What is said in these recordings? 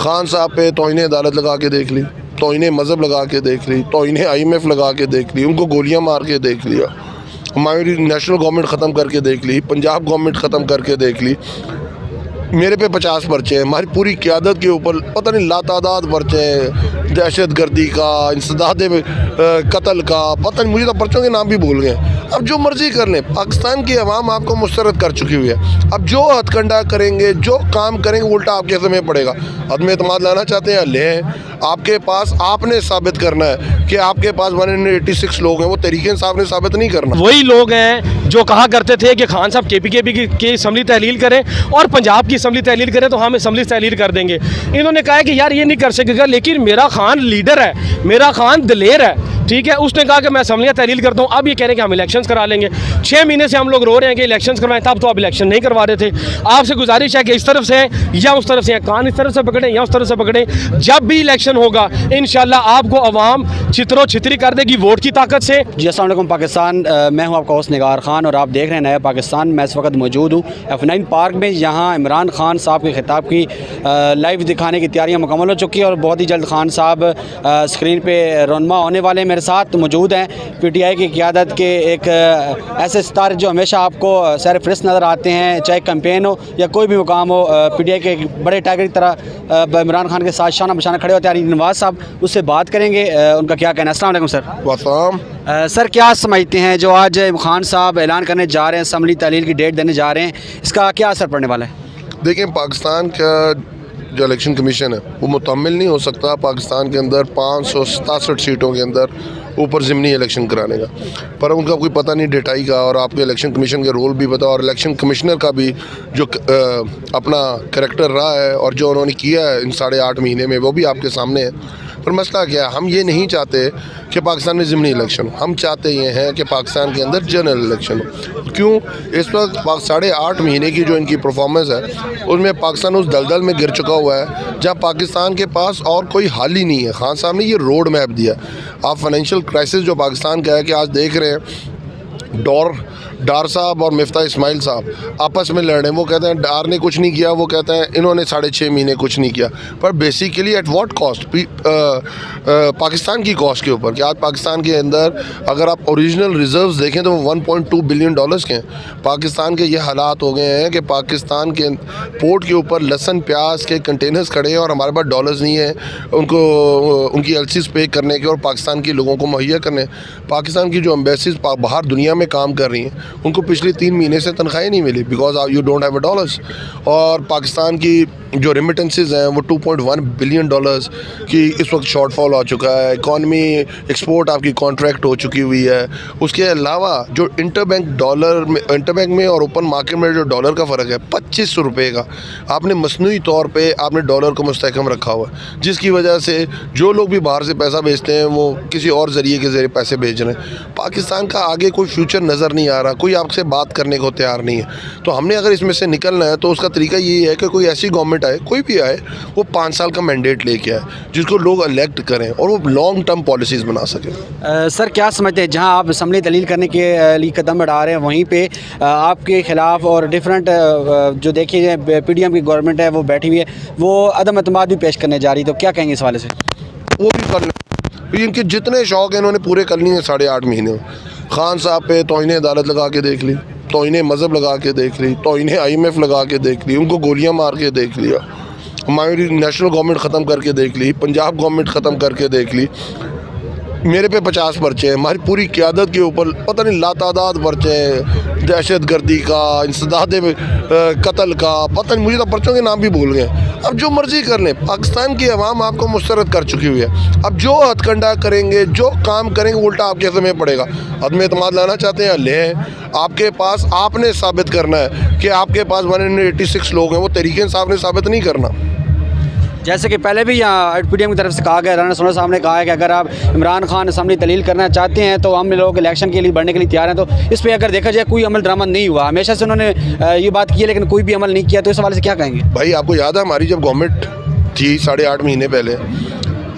खान साहब पे तौहीन अदालत लगा के देख ली, तौहीन मज़हब लगा के देख ली, तौहीन IMF लगा के देख ली, उनको गोलियां मार के देख लिया, हमारी नेशनल गवर्नमेंट ख़त्म करके देख ली, पंजाब गवर्नमेंट ख़त्म करके देख ली। मेरे पे 50 पर्चे हैं, हमारी पूरी क़यादत के ऊपर पता नहीं लातादाद पर्चे हैं, दहशत गर्दी का, इंसदादे कत्ल का, पता नहीं, मुझे तो पर्चों के नाम भी भूल गए। अब जो मर्ज़ी कर लें, पाकिस्तान की आवाम आपको मुस्तरद कर चुकी हुई है। अब जो हथकंडा करेंगे, जो काम करेंगे, उल्टा आपके समय पड़ेगा। अदम एतमाद लाना चाहते हैं, लें, आपके पास आपने साबित करना है कि आपके पास 186 लोग हैं, वो तरीके इंसाफ ने साबित नहीं करना। वही लोग हैं जो कहा करते थे कि खान साहब KPKP की असम्बली तहलील करें और पंजाब की असम्बली तहलील करें तो हम असम्बली तहलील कर देंगे। इन्होंने कहा है कि यार ये नहीं कर सकेगा, लेकिन मेरा खान लीडर है, मेरा खान दिलेर है, ठीक है। उसने कहा कि मैं असम्बलियाँ तहलील करता हूँ। अब ये कह रहे हैं कि हम इलेक्शंस करा लेंगे। 6 महीने से हम लोग रो रहे हैं कि इलेक्शंस करवाएं, तब तो आप इलेक्शन नहीं करवा रहे थे। आपसे गुजारिश है कि इस तरफ से या उस तरफ से, कान इस तरफ से पकड़ें या उस तरफ से पकड़ें, जब भी इलेक्शन होगा इंशाल्लाह आपको अवाम छितरो छितरी कर देगी वोट की ताकत से। जी अस्सलाम वालेकुम पाकिस्तान, मैं हूं आपका होस्ट निगार खान और आप देख रहे हैं नया पाकिस्तान। मैं इस वक्त मौजूद हूं F9 पार्क में। यहां इमरान खान साहब के खिताब की लाइव दिखाने की तैयारियां मुकम्मल हो चुकी है और बहुत ही जल्द खान साहब स्क्रीन पे रोनमा होने वाले। मेरे साथ मौजूद हैं PTI की क़यादत के एक ऐसे सितारे जो हमेशा आपको सैर फहरिस्त नज़र आते हैं, चाहे कैंपेन हो या कोई भी मुकाम हो। PTI के एक बड़े टाइगर की तरह इमरान खान के साथ शाना बशाना खड़े होते हैं। नवाज़ साहब, उससे बात करेंगे, उनका क्या कहना है। अस्सलाम वालेकुम सर। वासलाम। सर, क्या समझते हैं जो आज खान साहब ऐलान करने जा रहे हैं, असम्बली तहलील की डेट देने जा रहे हैं, इसका क्या असर पड़ने वाला है? देखिए, पाकिस्तान का जो इलेक्शन कमीशन है वो मुतम्मिल नहीं हो सकता पाकिस्तान के अंदर 567 सीटों के अंदर ऊपर ज़िमनी इलेक्शन कराने का, पर उनका कोई पता नहीं डेटाई का, और आपको इलेक्शन कमीशन के रोल भी पता, और इलेक्शन कमिश्नर का भी जो अपना करैक्टर रहा है और जो उन्होंने किया है इन 8.5 महीने में, वो भी आपके सामने है। पर मसला क्या है, हम ये नहीं चाहते कि पाकिस्तान में ज़िमनी इलेक्शन हो, हम चाहते ये हैं कि पाकिस्तान के अंदर जनरल इलेक्शन हो। क्यों? इस वक्त 8.5 महीने की जो इनकी परफॉर्मेंस है उसमें पाकिस्तान उस दलदल में गिर चुका हुआ है जहाँ पाकिस्तान के पास और कोई हल ही नहीं है। खान साहब ने ये रोड मैप दिया। आप फाइनेंशियल क्राइसिस जो पाकिस्तान का है कि आज देख रहे हैं, डार साहब और मिफ्ता इस्माइल साहब आपस में लड़ रहे हैं। वो कहते हैं डार ने कुछ नहीं किया, वो कहते हैं इन्होंने 6.5 महीने कुछ नहीं किया। पर basically at what cost? Pakistan की कॉस्ट के ऊपर। कि आज पाकिस्तान के अंदर अगर आप ओरिजिनल रिजर्व्स देखें तो वो $1.2 बिलियन के हैं। पाकिस्तान के ये हालात हो गए हैं कि पाकिस्तान के पोर्ट के ऊपर लहसुन प्याज के कंटेनर्स खड़े हैं और हमारे पास डॉलर्स नहीं है उनको उनकी LCs पे करने के और पाकिस्तान के लोगों को मुहैया करने। पाकिस्तान की जो एम्बेसीज बाहर दुनिया में काम कर रही हैं उनको पिछले 3 महीने से तनख्वाहें नहीं मिली, because you don't have dollars. और पाकिस्तान की जो रेमिटेंसेस हैं वो $2.1 बिलियन की इस वक्त शॉर्टफॉल आ चुका है। इकॉनमी एक्सपोर्ट आपकी कॉन्ट्रैक्ट हो चुकी हुई है। उसके अलावा जो इंटरबैंक में और ओपन मार्केट में जो डॉलर का फ़र्क है 25 रुपये का, आपने मसनूई तौर पे आपने डॉलर को मुस्तहकम रखा हुआ है, जिसकी वजह से जो लोग भी बाहर से पैसा भेजते हैं वो किसी और ज़रिए के ज़रिए पैसे भेज रहे हैं। पाकिस्तान का आगे कोई फ्यूचर नज़र नहीं आ रहा, कोई आपसे बात करने को तैयार नहीं है। तो हमने अगर इसमें से निकलना है तो उसका तरीका यही है कि कोई ऐसी गवर्नमेंट आए, कोई भी आए, वो 5 साल का मैंडेट लेके आए जिसको लोग इलेक्ट करें और वो लॉन्ग टर्म पॉलिसीज़ बना सकें। सर, क्या समझते हैं जहां आप असम्बली तहलील करने के लिए कदम बढ़ा रहे हैं वहीं पे आपके ख़िलाफ़ और डिफरेंट जो देखिए PDM की गवर्नमेंट है वो बैठी हुई है, वो अदम एतमाद भी पेश करने जा रही है, तो क्या कहेंगे इस हवाले से? वो भी कर लें, इनके जितने शौक़ हैं इन्होंने पूरे कर लिए हैं 8.5 महीने में। खान साहब पे तौहीन अदालत लगा के देख ली, तौहीन मज़हब लगा के देख ली, तौहीन IMF लगा के देख ली, उनको गोलियां मार के देख लिया, हमारी नेशनल गवर्नमेंट ख़त्म करके देख ली, पंजाब गवर्नमेंट ख़त्म करके देख ली। मेरे पे 50 पर्चे हैं, हमारी पूरी क़यादत के ऊपर पता नहीं लातादाद पर्चे हैं, दहशत गर्दी का, इंसदादे कत्ल का, पता नहीं, मुझे तो पर्चों के नाम भी भूल गए। अब जो मर्ज़ी कर लें, पाकिस्तान की आवाम आपको मुस्तरद कर चुकी हुई है। अब जो हथकंडा करेंगे, जो काम करेंगे, उल्टा आपके समय पड़ेगा। अदम एतमाद लाना चाहते हैं, लें, आपके पास आपने साबित करना है कि आपके पास 186 लोग हैं, वो तरीके इंसाफ ने साबित नहीं करना। जैसे कि पहले भी यहाँ PDM की तरफ से कहा गया, राना सोना साहब ने कहा है कि अगर आप इमरान खान असम्बली तहलील करना चाहते हैं तो हम लोग इलेक्शन के लिए बढ़ने के लिए तैयार हैं। तो इस पर अगर देखा जाए कोई अमल दरामद नहीं हुआ, हमेशा से उन्होंने ये बात की है लेकिन कोई भी अमल नहीं किया, तो इस हवाले से क्या कहेंगे? भाई, आपको याद है हमारी जब गवर्नमेंट थी 8.5 महीने पहले,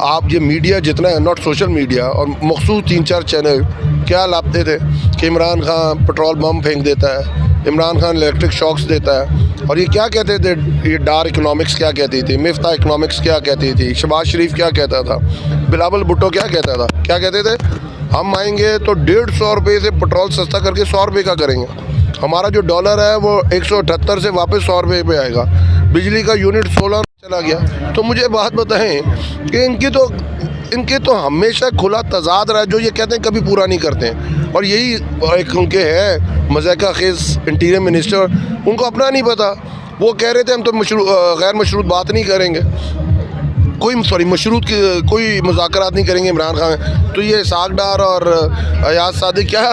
आप ये मीडिया जितना है, नॉट सोशल मीडिया, और मखसूस 3-4 चैनल क्या लाते थे कि इमरान खान पेट्रोल बम फेंक देता है, इमरान खान इलेक्ट्रिक शॉक्स देता है। और ये क्या कहते थे, ये डार इकोनॉमिक्स क्या कहती थी, मिफ्ता इकोनॉमिक्स क्या कहती थी, शहबाज शरीफ क्या कहता था, बिलावल भुट्टो क्या कहता था, क्या कहते थे, हम आएंगे तो 150 रुपये से पेट्रोल सस्ता करके 100 रुपये का करेंगे। हमारा जो डॉलर है वो 178 से वापस 100 रुपये पे आएगा। बिजली का यूनिट 16 चला गया। तो मुझे बात बताएं कि इनके तो हमेशा खुला तजाद रहा है, जो ये कहते हैं कभी पूरा नहीं करते हैं। और यही एक उनके है मज़ाक़ा खेज़ इंटीरियर मिनिस्टर, उनको अपना नहीं पता। वो कह रहे थे हम तो गैर मशरूत बात नहीं करेंगे, मशरूत की कोई मुज़ाकरात नहीं करेंगे इमरान खान। तो ये इसाक डार और अयाज सादिक क्या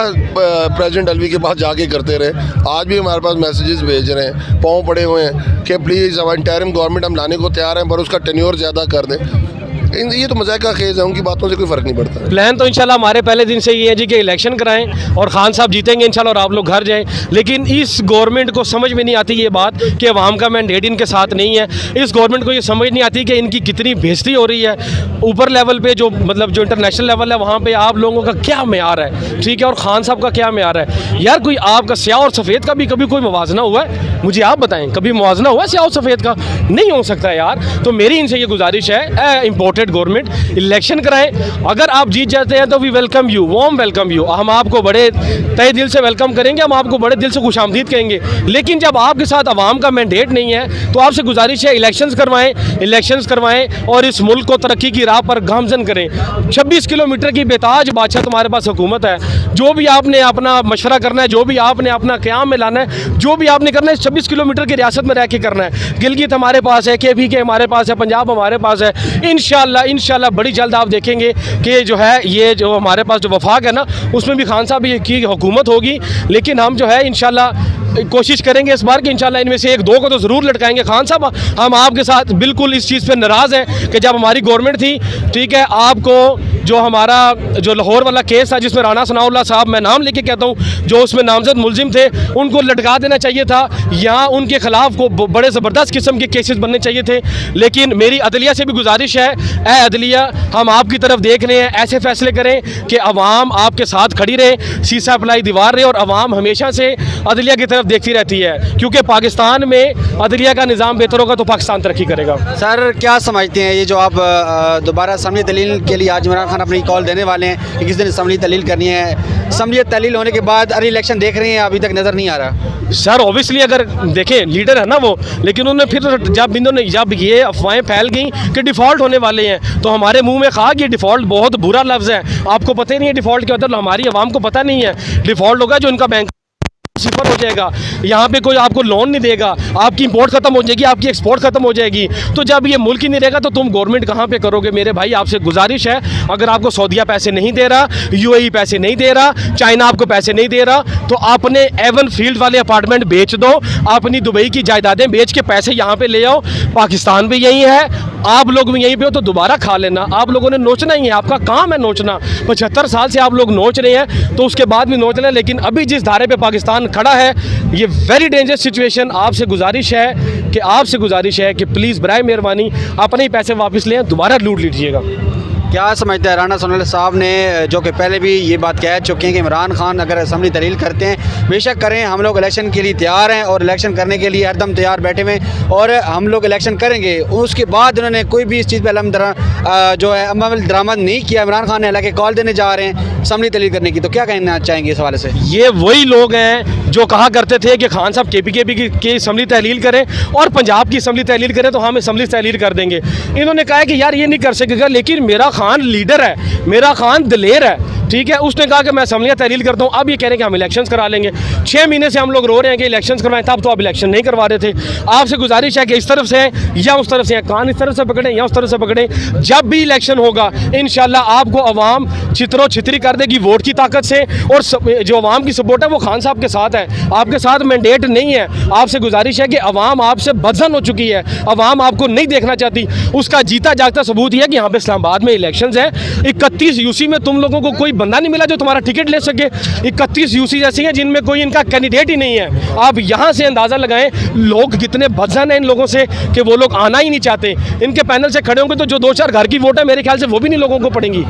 प्रेसिडेंट अलवी के पास जाके करते रहे। आज भी हमारे पास मैसेजेस भेज रहे हैं, पाँव पड़े हुए हैं कि प्लीज़ अब इंटरिम गवर्नमेंट हम लाने को तैयार हैं, पर उसका टेन्योर ज़्यादा कर दें। ये तो मज़ाक़ा खेज़ है, उनकी बातों से कोई फ़र्क नहीं पड़ता। प्लान तो इंशाल्लाह हमारे पहले दिन से ये है जी कि इलेक्शन कराएं और खान साहब जीतेंगे इंशाल्लाह और आप लोग घर जाएं। लेकिन इस गवर्नमेंट को समझ में नहीं आती ये बात कि अवाम का मैंडेट इनके साथ नहीं है। इस गवर्नमेंट को ये समझ नहीं आती कि इनकी कितनी बेइज्जती हो रही है ऊपर लेवल पे, जो मतलब जो इंटरनेशनल लेवल है वहाँ पर आप लोगों का क्या मेयार है, ठीक है, और खान साहब का क्या मेयार है। यार कोई आपका स्याह और सफ़ेद का भी कभी कोई मुवाजना हुआ है? मुझे आप बताएं, कभी मुवाजना हुआ है स्याह और सफ़ेद का? नहीं हो सकता यार। तो मेरी इनसे ये गुजारिश है, इम्पोर्टेड गवर्नमेंट इलेक्शन कराएं। अगर आप जीत जाते हैं तो we welcome you, warm welcome you, हम आपको बड़े तहे दिल से वेलकम करेंगे, हम आपको बड़े दिल से खुशामदीद कहेंगे। लेकिन जब आपके साथ अवाम का मैंडेट नहीं है तो आपसे गुजारिश है इलेक्शंस करवाएं और इस मुल्क को तरक्की की राह पर गामजन करें। 26 किलोमीटर की बेताज बादशाह तुम्हारे पास हुकूमत है। जो भी आपने अपना मशवरा करना है, जो भी आपने अपना क़याम में लाना है, जो भी आपने करना है 26 किलोमीटर की रियासत में रह के करना है। गिलगित हमारे पास है, KPK हमारे पास है, पंजाब हमारे पास है। इंशाल्लाह बड़ी जल्द आप देखेंगे कि जो है ये जो हमारे पास जो वफाक है ना, उसमें भी खान साहब की हुकूमत होगी। लेकिन हम जो है इंशाल्लाह कोशिश करेंगे इस बार कि इंशाल्लाह इनमें से 1-2 को तो ज़रूर लटकाएंगे। खान साहब हम आपके साथ बिल्कुल इस चीज़ पे नाराज़ हैं कि जब हमारी गवर्नमेंट थी, ठीक है, आपको जो हमारा जो लाहौर वाला केस था जिसमें राना सनाउल्लाह साहब, मैं नाम लेके कहता हूँ, जो उसमें नामजद मुलजिम थे, उनको लटका देना चाहिए था या उनके ख़िलाफ़ को बड़े ज़बरदस्त किस्म के केसेस बनने चाहिए थे। लेकिन मेरी अदलिया से भी गुजारिश है, ए अदलिया, हम आपकी तरफ देख रहे हैं, ऐसे फैसले करें कि अवाम आपके साथ खड़ी रहे, सीसा पलाई दीवार रहे और अवाम हमेशा से अदलिया की तरफ देखती रहती है। क्योंकि पाकिस्तान में अदलिया का निज़ाम बेहतर होगा तो पाकिस्तान तरक्की करेगा। सर क्या समझते हैं ये जो आप दोबारा असम्बली तहलील के लिए आज इमरान खान अपनी कॉल देने वाले हैं कि किस दिन असम्बली तहलील करनी है, असम्बली तहलील होने के बाद अरे इलेक्शन देख रहे हैं, अभी तक नज़र नहीं आ रहा? सर ऑब्वियसली अगर देखें लीडर है ना वो, लेकिन उन्होंने फिर जब ये अफवाहें फैल गई कि डिफ़ॉल्ट होने वाले हैं तो हमारे मुंह में कहा कि डिफ़ॉल्ट बहुत बुरा लफ्ज़ है, आपको पता ही नहीं है डिफ़ॉल्ट क्या होता है, हमारी आवाम को पता नहीं है। डिफ़ॉल्ट होगा जो इनका बैंक सिफर हो जाएगा, यहाँ पे कोई आपको लोन नहीं देगा, आपकी इंपोर्ट खत्म हो जाएगी, आपकी एक्सपोर्ट खत्म हो जाएगी। तो जब ये मुल्क ही नहीं रहेगा तो तुम गवर्नमेंट कहाँ पे करोगे? मेरे भाई आपसे गुजारिश है, अगर आपको सऊदीया पैसे नहीं दे रहा, UAE पैसे नहीं दे रहा, चाइना आपको पैसे नहीं दे रहा, तो अपने एवन फील्ड वाले अपार्टमेंट बेच दो, अपनी दुबई की जायदादें बेच के पैसे यहाँ पे ले आओ। पाकिस्तान भी यही है, आप लोग भी यहीं पे हो तो दोबारा खा लेना। आप लोगों ने नोचना ही है, आपका काम है नोचना। 75 साल से आप लोग नोच रहे हैं तो उसके बाद भी नोच रहे हैं। लेकिन अभी जिस धारे पे पाकिस्तान खड़ा है, ये वेरी डेंजरस सिचुएशन। आपसे गुजारिश है कि प्लीज़ बराए मेहरबानी अपने ही पैसे वापस लें, दोबारा लूट लीजिएगा। क्या समझते हैं राना सनाउल्लाह साहब ने, जो कि पहले भी ये बात कह चुके हैं कि इमरान खान अगर असम्बली तहलील करते हैं, बेशक करें, हम लोग इलेक्शन के लिए तैयार हैं और इलेक्शन करने के लिए हरदम तैयार बैठे हुए और हम लोग इलेक्शन करेंगे। उसके बाद उन्होंने कोई भी इस चीज़ पर जो है अमल दरामद नहीं किया। इमरान खान ने हालांकि कॉल देने जा रहे हैं असम्बली तहलील करने की, तो क्या कहना चाहेंगे इस हवाले से? ये वही लोग हैं जो कहा करते थे कि खान साहब KPK की असम्बली तहलील करें और पंजाब की असम्बली तहलील करें तो हम असम्बली तहलील कर देंगे। इन्होंने कहा कि यार ये नहीं कर सकेगा, लेकिन मेरा खान लीडर है, मेरा खान दिलेर है, ठीक है, उसने कहा कि मैं असम्बलियाँ तहलील करता हूँ। अब ये कह रहे हैं कि हम इलेक्शंस करा लेंगे। 6 महीने से हम लोग रो रहे हैं कि इलेक्शंस करवाएं, तब तो आप इलेक्शन नहीं करवा रहे थे। आपसे गुजारिश है कि इस तरफ से या उस तरफ से, कान इस तरफ से पकड़ें या उस तरफ से पकड़ें, जब भी इलेक्शन होगा इंशाल्लाह आपको अवाम छितरो छितरी कर देगी वोट की ताकत से। और जो अवाम की सपोर्ट है वो खान साहब के साथ है, आपके साथ मैंडेट नहीं है। आपसे गुजारिश है कि अवाम आपसे बदजन हो चुकी है, अवाम आपको नहीं देखना चाहती। उसका जीता जागता सबूत यह है कि यहाँ पे इस्लामाबाद में इलेक्शंस हैं। 31 UC में तुम लोगों को कोई बंदा नहीं मिला जो तुम्हारा टिकट ले सके। 31 UC ऐसी हैं जिनमें कोई इनका कैंडिडेट ही नहीं है। आप यहाँ से अंदाज़ा लगाएं लोग कितने बदजन हैं इन लोगों से कि वो लोग आना ही नहीं चाहते। इनके पैनल से खड़े होंगे तो जो 2-4 घर की वोट है मेरे ख्याल से वो भी नहीं लोगों को पड़ेंगी।